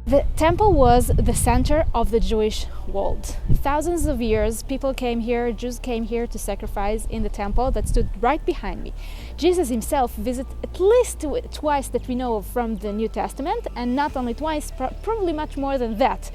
The temple was the center of the Jewish world. Thousands of years, people came here, Jews came here to sacrifice in the temple that stood right behind me. Jesus himself visited at least twice that we know of from the New Testament, and not only twice, probably much more than that.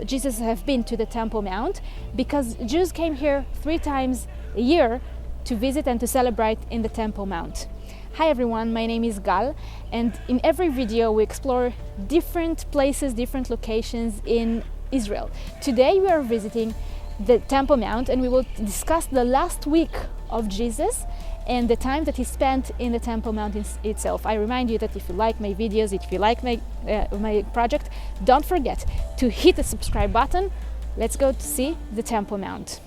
Jesus have been to the Temple Mount because Jews came here 3 times a year to visit and to celebrate in the Temple Mount. Hi everyone, my name is Gal, and in every video we explore different places, different locations in Israel. Today we are visiting the Temple Mount and we will discuss the last week of Jesus and the time that he spent in the Temple Mount itself. I remind you that if you like my videos, if you like my project, don't forget to hit the subscribe button. Let's go to see the Temple Mount.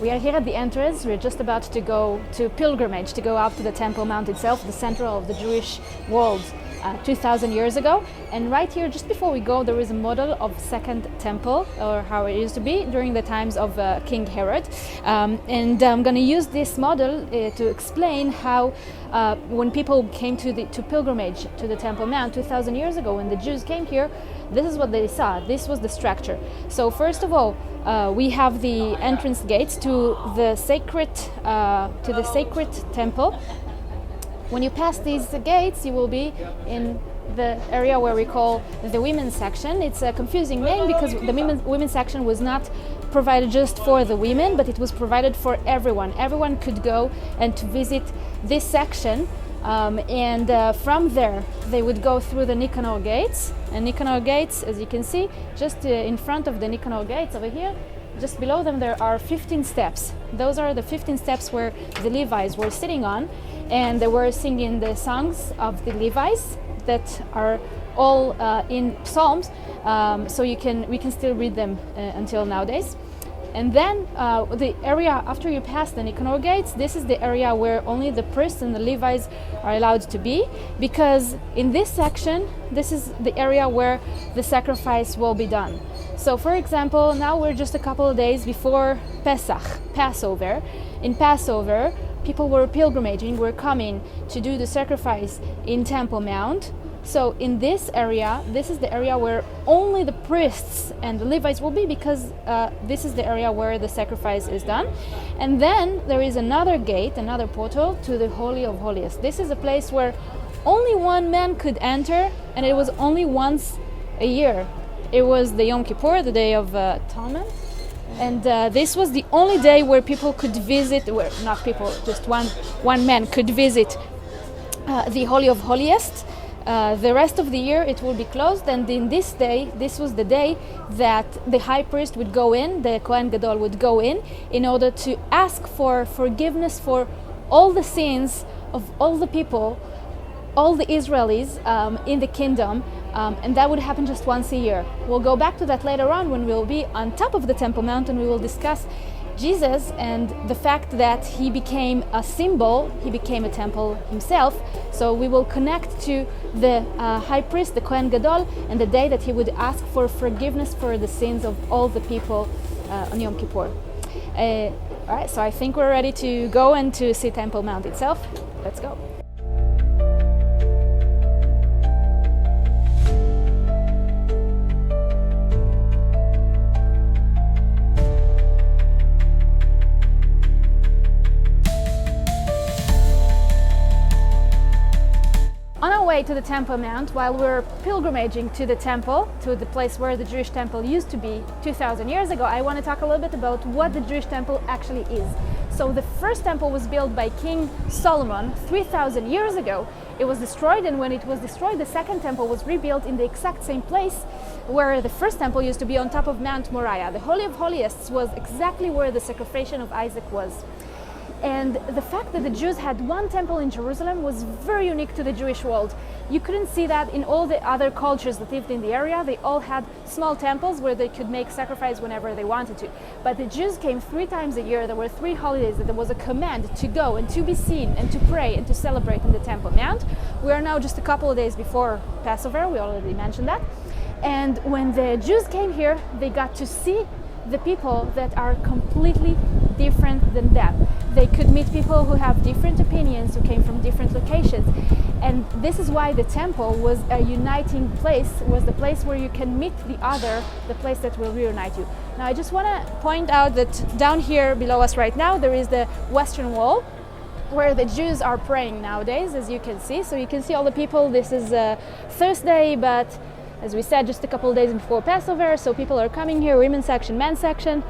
We are here at the entrance. We're just about to go to pilgrimage, to go up to the Temple Mount itself, the center of the Jewish world 2,000 years ago. And right here, just before we go, there is a model of second temple, or how it used to be during the times of King Herod. And I'm going to use this model to explain how when people came to pilgrimage to the Temple Mount 2,000 years ago, when the Jews came here, this is what they saw. This was the structure. So first of all, we have the entrance gates to the sacred temple. When you pass these gates, you will be in the area where we call the women's section. It's a confusing name because the women's section was not provided just for the women, but it was provided for everyone. Everyone could go and to visit this section. From there, they would go through the Nicanor gates. And Nicanor gates, as you can see, just in front of the Nicanor gates over here, just below them, there are 15 steps. Those are the 15 steps where the Levites were sitting on, and they were singing the songs of the Levites that are all in Psalms. So we can still read them until nowadays. And then the area after you pass the Nicanor gates, this is the area where only the priests and the Levites are allowed to be, because in this section, this is the area where the sacrifice will be done. So for example, now we're just a couple of days before Passover. In Passover, people were pilgrimaging, were coming to do the sacrifice in Temple Mount. So in this area, this is the area where only the priests and the Levites will be, because this is the area where the sacrifice is done. And then there is another gate, another portal to the Holy of Holiest. This is a place where only one man could enter, and it was only once a year. It was the Yom Kippur, the Day of Atonement. And this was the only day where people could visit, where not people, just one man could visit the Holy of Holiest. The rest of the year it will be closed, and in this day, this was the day that the high priest would go in, the Kohen Gadol would go in order to ask for forgiveness for all the sins of all the people, all the Israelis in the kingdom, and that would happen just once a year. We'll go back to that later on when we'll be on top of the Temple Mount, and we will discuss Jesus and the fact that he became a symbol, he became a temple himself. So we will connect to the high priest, the Kohen Gadol, and the day that he would ask for forgiveness for the sins of all the people on Yom Kippur. All right, so I think we're ready to go and to see Temple Mount itself. Let's go. On our way to the Temple Mount, while we're pilgrimaging to the temple, to the place where the Jewish temple used to be 2,000 years ago, I want to talk a little bit about what the Jewish temple actually is. So the first temple was built by King Solomon 3,000 years ago. It was destroyed, and when it was destroyed, the second temple was rebuilt in the exact same place where the first temple used to be, on top of Mount Moriah. The Holy of Holiest was exactly where the sacrifice of Isaac was. And the fact that the Jews had one temple in Jerusalem was very unique to the Jewish world. You couldn't see that in all the other cultures that lived in the area. They all had small temples where they could make sacrifice whenever they wanted to. But the Jews came 3 times a year. There were 3 holidays that there was a command to go and to be seen and to pray and to celebrate in the Temple Mount. We are now just a couple of days before Passover. We already mentioned that. And when the Jews came here, they got to see the people that are completely different than them. They could meet people who have different opinions, who came from different locations. And this is why the temple was a uniting place, was the place where you can meet the other, the place that will reunite you. Now I just want to point out that down here below us right now there is the Western Wall, where the Jews are praying nowadays, as you can see. So you can see all the people. This is Thursday, but as we said, just a couple of days before Passover, so people are coming here, women's section, men's section,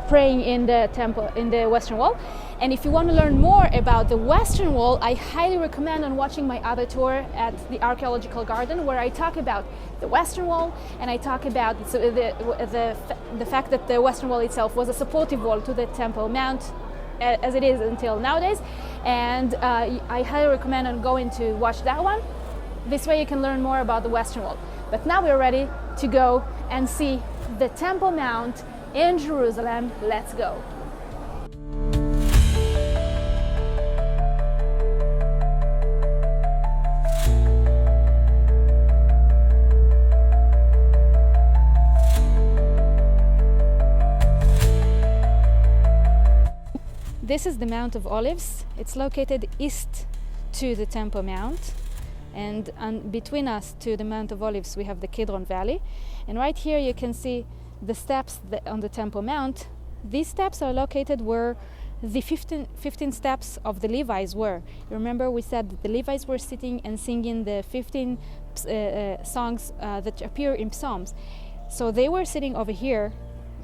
praying in the temple, in the Western Wall. And if you want to learn more about the Western Wall, I highly recommend on watching my other tour at the Archaeological Garden, where I talk about the Western Wall, and I talk about the fact that the Western Wall itself was a supportive wall to the Temple Mount, as it is until nowadays. And I highly recommend on going to watch that one. This way you can learn more about the Western Wall. But now we're ready to go and see the Temple Mount in Jerusalem. Let's go. This is the Mount of Olives. It's located east to the Temple Mount, and between us to the Mount of Olives we have the Kidron Valley. And right here you can see the steps on the Temple Mount. These steps are located where the 15 steps of the Levites were. Remember we said that the Levites were sitting and singing the 15 songs that appear in Psalms. So they were sitting over here.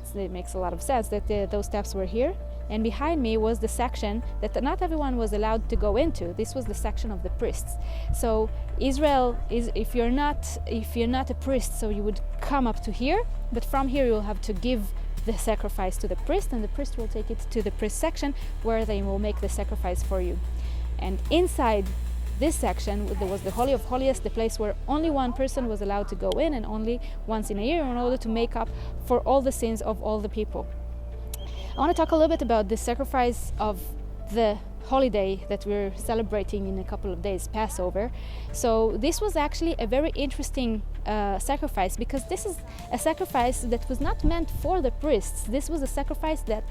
So it makes a lot of sense that those steps were here. And behind me was the section that not everyone was allowed to go into. This was the section of the priests. So Israel is, if you're not a priest, so you would come up to here, but from here you'll have to give the sacrifice to the priest, and the priest will take it to the priest section where they will make the sacrifice for you. And inside this section there was the Holy of Holiest, the place where only one person was allowed to go in, and only once in a year, in order to make up for all the sins of all the people. I want to talk a little bit about the sacrifice of the holiday that we're celebrating in a couple of days, Passover. So this was actually a very interesting sacrifice, because this is a sacrifice that was not meant for the priests. This was a sacrifice that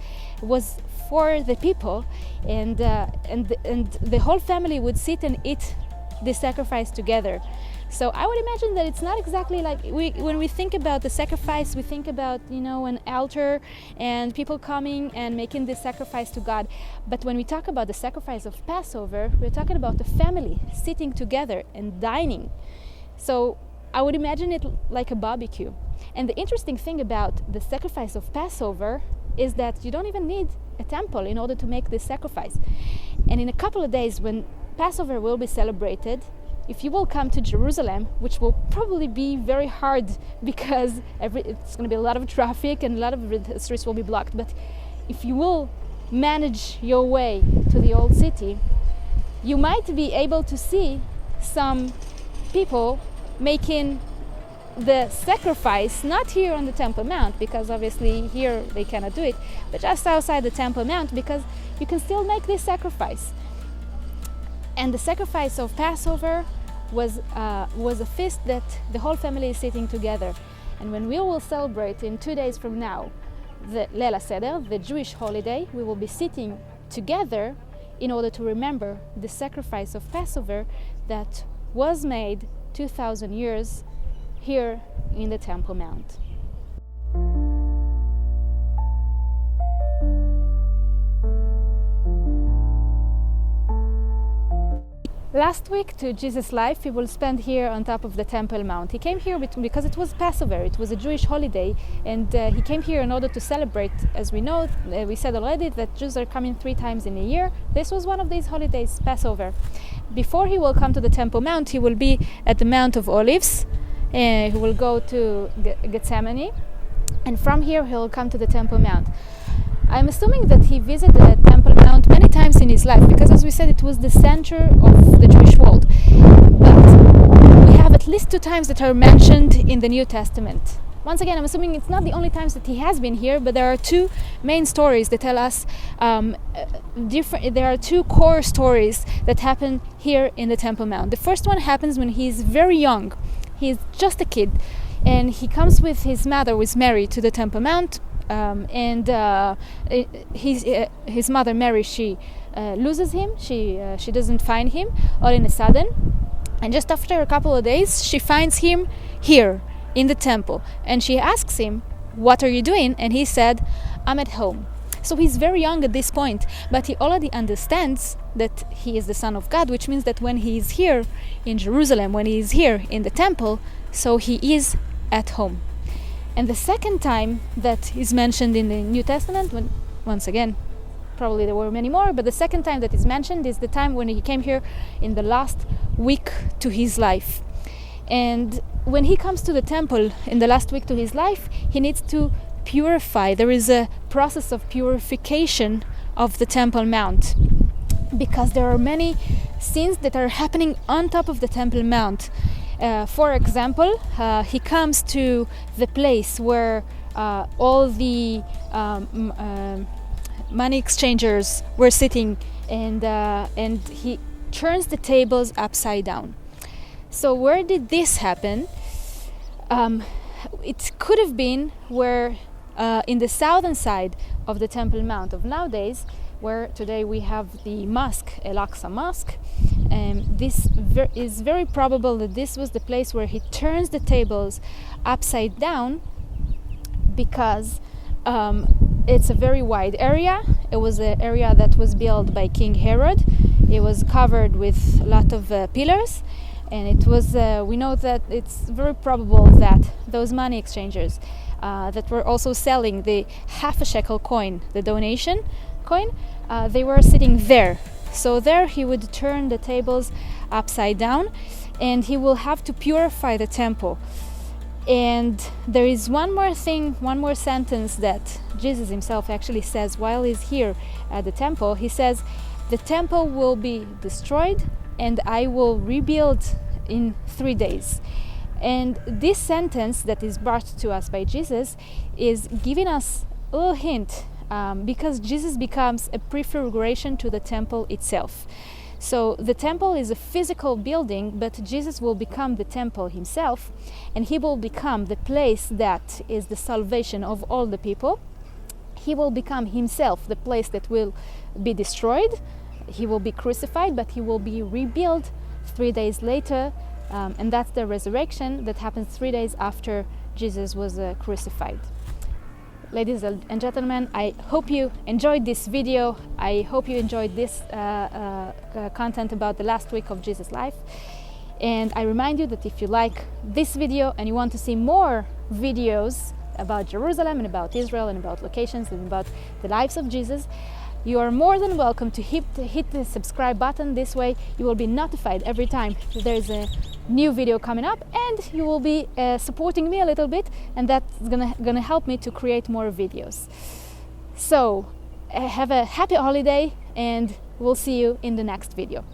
was for the people, and the whole family would sit and eat this sacrifice together. So I would imagine that it's not exactly like when we think about the sacrifice, we think about, an altar and people coming and making this sacrifice to God. But when we talk about the sacrifice of Passover, we're talking about the family sitting together and dining. So I would imagine it like a barbecue. And the interesting thing about the sacrifice of Passover is that you don't even need a temple in order to make this sacrifice. And in a couple of days, when Passover will be celebrated, if you will come to Jerusalem, which will probably be very hard because it's going to be a lot of traffic and a lot of the streets will be blocked, but if you will manage your way to the old city, you might be able to see some people making the sacrifice, not here on the Temple Mount, because obviously here they cannot do it, but just outside the Temple Mount, because you can still make this sacrifice. And the sacrifice of Passover was a feast that the whole family is sitting together. And when we will celebrate in 2 days from now the Leil HaSeder, the Jewish holiday, we will be sitting together in order to remember the sacrifice of Passover that was made 2,000 years here in the Temple Mount. Last week to Jesus' life, he will spend here on top of the Temple Mount. He came here because it was Passover, it was a Jewish holiday, and he came here in order to celebrate. As we know, we said already that Jews are coming 3 times in a year. This was one of these holidays, Passover. Before he will come to the Temple Mount, he will be at the Mount of Olives. He will go to Gethsemane, and from here he will come to the Temple Mount. I'm assuming that he visited the Temple Mount many times in his life, because as we said, it was the center of the Jewish world. But we have at least 2 times that are mentioned in the New Testament. Once again, I'm assuming it's not the only times that he has been here, but there are 2 main stories that tell us there are 2 core stories that happen here in the Temple Mount. The first one happens when he's very young. He's just a kid, and he comes with his mother, with Mary, to the Temple Mount. His mother Mary, she loses him. She doesn't find him all in a sudden, And just after a couple of days, she finds him here in the temple. And she asks him, "What are you doing?" And he said, "I'm at home." So he's very young at this point, but he already understands that he is the Son of God, which means that when he is here in Jerusalem, when he is here in the temple, so he is at home. And the second time that is mentioned in the New Testament, when, once again, probably there were many more, but the second time that is mentioned is the time when he came here in the last week to his life. And when he comes to the temple in the last week to his life, he needs to purify. There is a process of purification of the Temple Mount, because there are many sins that are happening on top of the Temple Mount. For example, he comes to the place where all the money exchangers were sitting, and he turns the tables upside down. So where did this happen? It could have been where in the southern side of the Temple Mount of nowadays, where today we have the mosque, Al-Aqsa Mosque. This is very probable that this was the place where he turns the tables upside down, because it's a very wide area. It was an area that was built by King Herod. It was covered with a lot of pillars, and it was we know that it's very probable that those money exchangers that were also selling the half a shekel coin, the donation coin, they were sitting there. So there he would turn the tables upside down, and he will have to purify the temple. And there is one more thing, one more sentence that Jesus himself actually says while he's here at the temple. He says, "The temple will be destroyed and I will rebuild in 3 days." And this sentence that is brought to us by Jesus is giving us a little hint, because Jesus becomes a prefiguration to the temple itself. So the temple is a physical building, but Jesus will become the temple himself, and he will become the place that is the salvation of all the people. He will become himself the place that will be destroyed. He will be crucified, but he will be rebuilt 3 days later, and that's the resurrection that happens 3 days after Jesus was crucified. Ladies and gentlemen, I hope you enjoyed this video. I hope you enjoyed this content about the last week of Jesus' life. And I remind you that if you like this video and you want to see more videos about Jerusalem and about Israel and about locations and about the lives of Jesus, you are more than welcome to hit the subscribe button. This way you will be notified every time there is a new video coming up, and you will be supporting me a little bit, and that's gonna help me to create more videos. So have a happy holiday, and we'll see you in the next video.